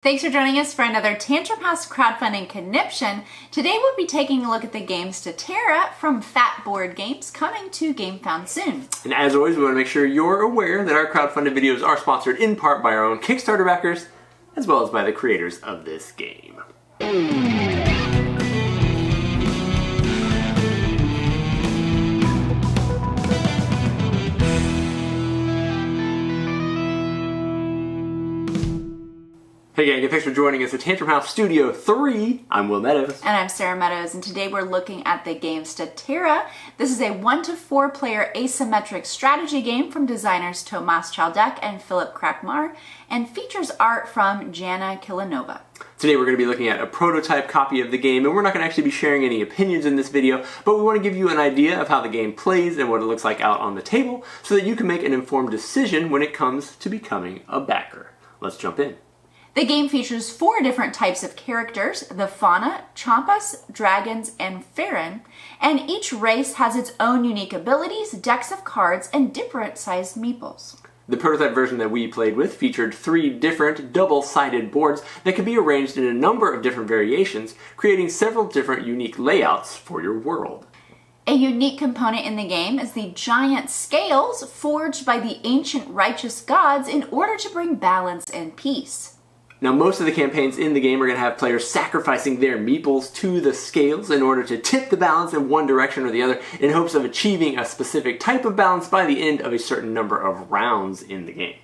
Thanks for joining us for another Tantrum House crowdfunding conniption. Today we'll be taking a look at the game Statera from FATboardgames, coming to Gamefound soon. And as always, we want to make sure you're aware that our crowdfunded videos are sponsored in part by our own Kickstarter backers, as well as by the creators of this game. Hey gang, and thanks for joining us at Tantrum House Studio 3. I'm Will Meadows. And I'm Sara Meadows, and today we're looking at the game Statera. This is a 1 to 4 player asymmetric strategy game from designers Tomas Chaldek and Philip Krakmar, and features art from Jana Kilanova. Today we're going to be looking at a prototype copy of the game, and we're not going to actually be sharing any opinions in this video, but we want to give you an idea of how the game plays and what it looks like out on the table, so that you can make an informed decision when it comes to becoming a backer. Let's jump in. The game features 4 different types of characters: the fauna, champas, dragons, and Farron, and each race has its own unique abilities, decks of cards, and different sized meeples. The prototype version that we played with featured 3 different double-sided boards that could be arranged in a number of different variations, creating several different unique layouts for your world. A unique component in the game is the giant scales forged by the ancient righteous gods in order to bring balance and peace. Now, most of the campaigns in the game are going to have players sacrificing their meeples to the scales in order to tip the balance in one direction or the other in hopes of achieving a specific type of balance by the end of a certain number of rounds in the game.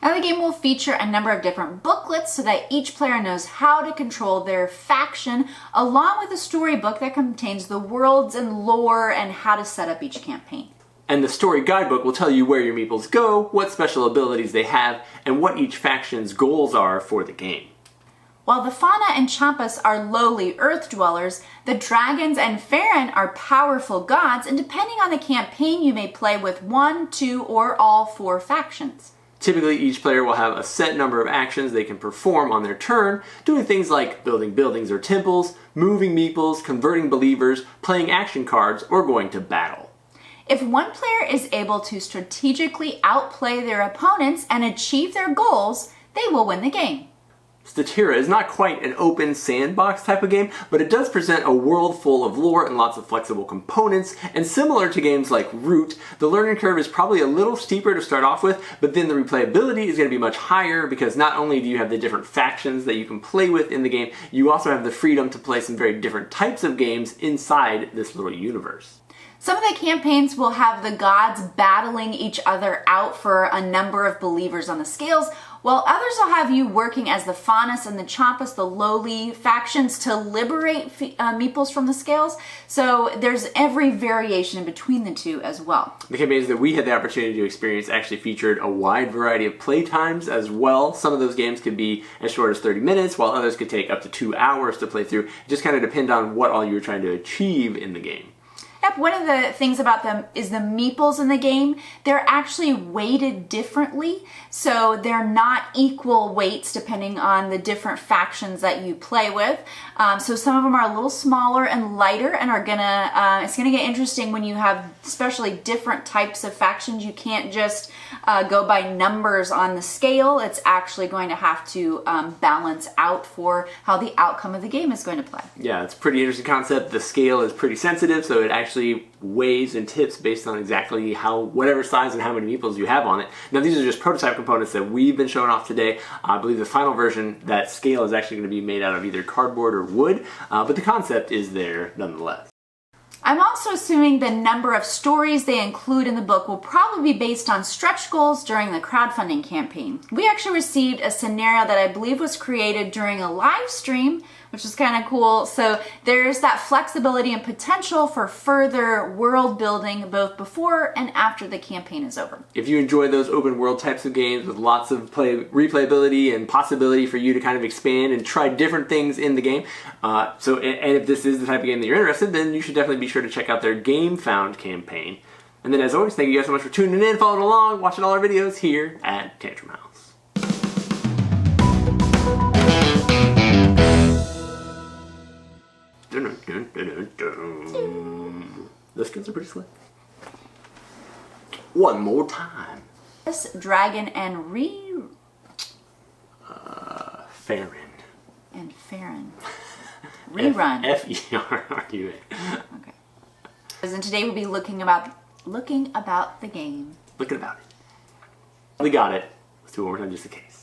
Now, the game will feature a number of different booklets so that each player knows how to control their faction, along with a storybook that contains the worlds and lore and how to set up each campaign. And the story guidebook will tell you where your meeples go, what special abilities they have, and what each faction's goals are for the game. While the fauna and champas are lowly earth dwellers, the dragons and Farron are powerful gods, and depending on the campaign you may play with 1, 2, or all 4 factions. Typically, each player will have a set number of actions they can perform on their turn, doing things like building buildings or temples, moving meeples, converting believers, playing action cards, or going to battle. If one player is able to strategically outplay their opponents and achieve their goals, they will win the game. Statera is not quite an open sandbox type of game, but it does present a world full of lore and lots of flexible components, and similar to games like Root, the learning curve is probably a little steeper to start off with, but then the replayability is going to be much higher because not only do you have the different factions that you can play with in the game, you also have the freedom to play some very different types of games inside this little universe. Some of the campaigns will have the gods battling each other out for a number of believers on the scales, while others will have you working as the Faunus and the Champas, the lowly factions, to liberate meeples from the scales. So there's every variation in between the two as well. The campaigns that we had the opportunity to experience actually featured a wide variety of play times as well. Some of those games could be as short as 30 minutes, while others could take up to 2 hours to play through. It just kind of depends on what all you were trying to achieve in the game. Yep, one of the things about them is the meeples in the game, they're actually weighted differently, so they're not equal weights depending on the different factions that you play with. So some of them are a little smaller and lighter, and are gonna, it's gonna get interesting when you have especially different types of factions. You can't just go by numbers on the scale. It's actually going to have to balance out for how the outcome of the game is going to play. Yeah, it's a pretty interesting concept. The scale is pretty sensitive, so it actually weighs and tips based on exactly whatever size and how many meeples you have on it. Now, these are just prototype components that we've been showing off today. I believe the final version, that scale is actually going to be made out of either cardboard or wood, but the concept is there nonetheless. I'm also assuming the number of stories they include in the book will probably be based on stretch goals during the crowdfunding campaign. We actually received a scenario that I believe was created during a live stream, which is kind of cool. So there's that flexibility and potential for further world building both before and after the campaign is over. If you enjoy those open world types of games with lots of replayability and possibility for you to kind of expand and try different things in the game, and if this is the type of game that you're interested in, then you should definitely be sure to check out their Gamefound campaign. And then as always, thank you guys so much for tuning in, following along, watching all our videos here at Tantrum House. The skins are pretty slick. One more time. Dragon and Farron. and Farron. Rerun. F-E-R-R-U-A. Okay. And today we'll be looking about the game. Looking about it. We got it. Let's do it one more time just in case.